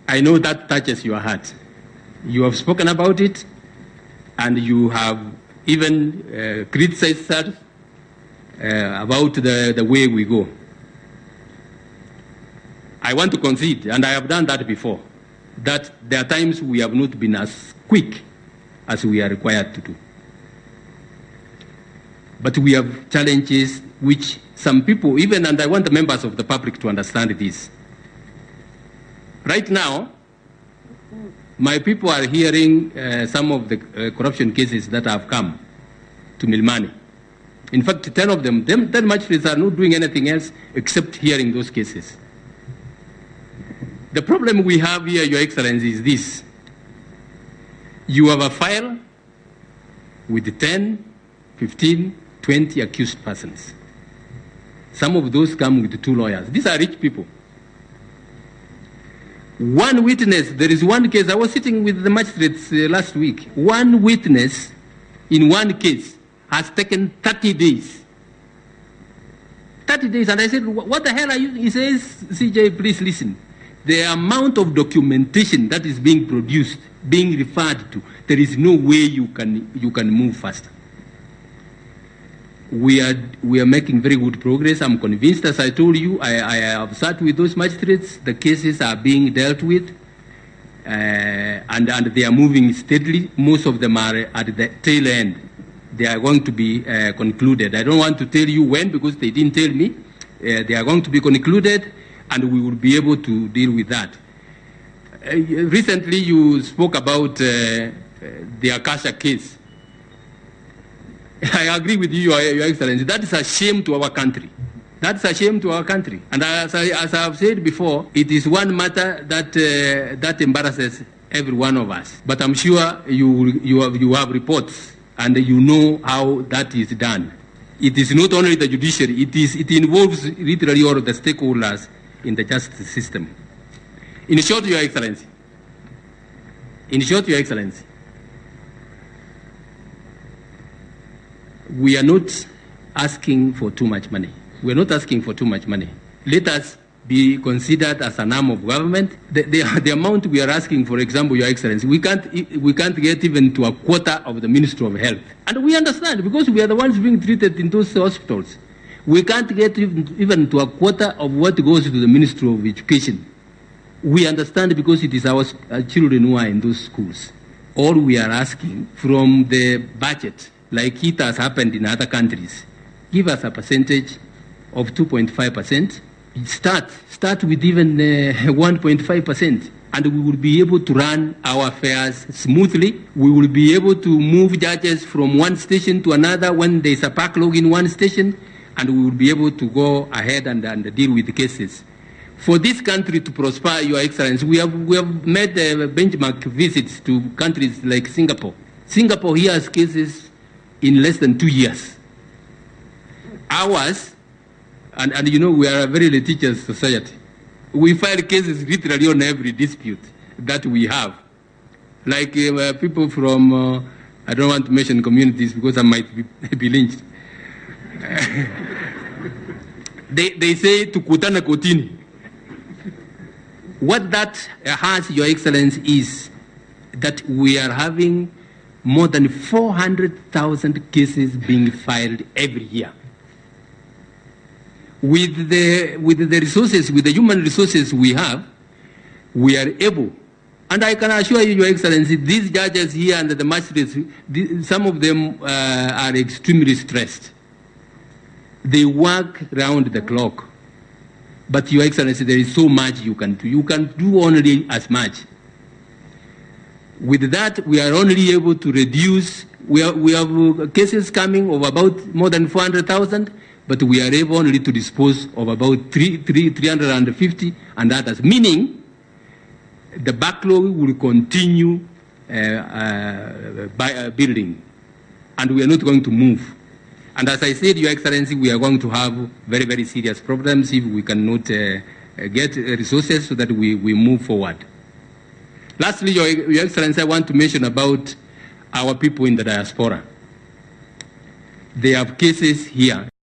I know that touches your heart. You have spoken about it, and you have even criticized us about the way we go. I want to concede, and I have done that before, that there are times we have not been as quick as we are required to do. But we have challenges which some people, even, and I want the members of the public to understand this. Right now, my people are hearing some of the corruption cases that have come to Milimani. In fact, 10 of them, 10 magistrates are not doing anything else except hearing those cases. The problem we have here, Your Excellency, is this. You have a file with 10, 15, 20 accused persons. Some of those come with 2 lawyers. These are rich people. One witness, there is one case, I was sitting with the magistrates last week. One witness in one case has taken 30 days. 30 days, and I said, what the hell are you? He says, CJ, please listen. The amount of documentation that is being produced, being referred to, there is no way you can move faster. We are making very good progress. I'm convinced, as I told you, I have sat with those magistrates. The cases are being dealt with, and they are moving steadily. Most of them are at the tail end. They are going to be concluded. I don't want to tell you when, because they didn't tell me. They are going to be concluded, and we will be able to deal with that. Recently, you spoke about the Akasha case. I agree with you, Your Excellency. That is a shame to our country. That's a shame to our country. And as I have said before, it is one matter that embarrasses every one of us. But I'm sure you have reports, and you know how that is done. It is not only the judiciary. It involves literally all of the stakeholders in the justice system. In short, Your Excellency. In short, Your Excellency. We are not asking for too much money. We are not asking for too much money. Let us be considered as an arm of government. The amount we are asking, for example, Your Excellency, we can't get even to a quarter of the Ministry of Health. And we understand, because we are the ones being treated in those hospitals. We can't get even to a quarter of what goes to the Ministry of Education. We understand, because it is our children who are in those schools. All we are asking from the budget, like it has happened in other countries, give us a percentage of 2.5%. Start with even 1.5%, and we will be able to run our affairs smoothly. We will be able to move judges from one station to another when there is a backlog in one station, and we will be able to go ahead and deal with the cases. For this country to prosper, Your Excellency, we have made benchmark visits to countries like Singapore. Singapore hears cases in less than 2 years. Ours, and you know, we are a very litigious society. We file cases literally on every dispute that we have. Like people from, I don't want to mention communities because I might be lynched. They say tukutana kotini. What that has, Your Excellency, is that we are having more than 400,000 cases being filed every year. With the resources, with the human resources we have, we are able. And I can assure you, Your Excellency, these judges here and the magistrates, some of them are extremely stressed. They work round the clock. But, Your Excellency, there is so much you can do. You can do only as much. With that, we are only able to reduce. We have cases coming of about more than 400,000, but we are able only to dispose of about 350 and others, meaning the backlog will continue building, and we are not going to move. And as I said, Your Excellency, we are going to have very, very serious problems if we cannot get resources so that we move forward. Lastly, Your Excellency, I want to mention about our people in the diaspora. They have cases here.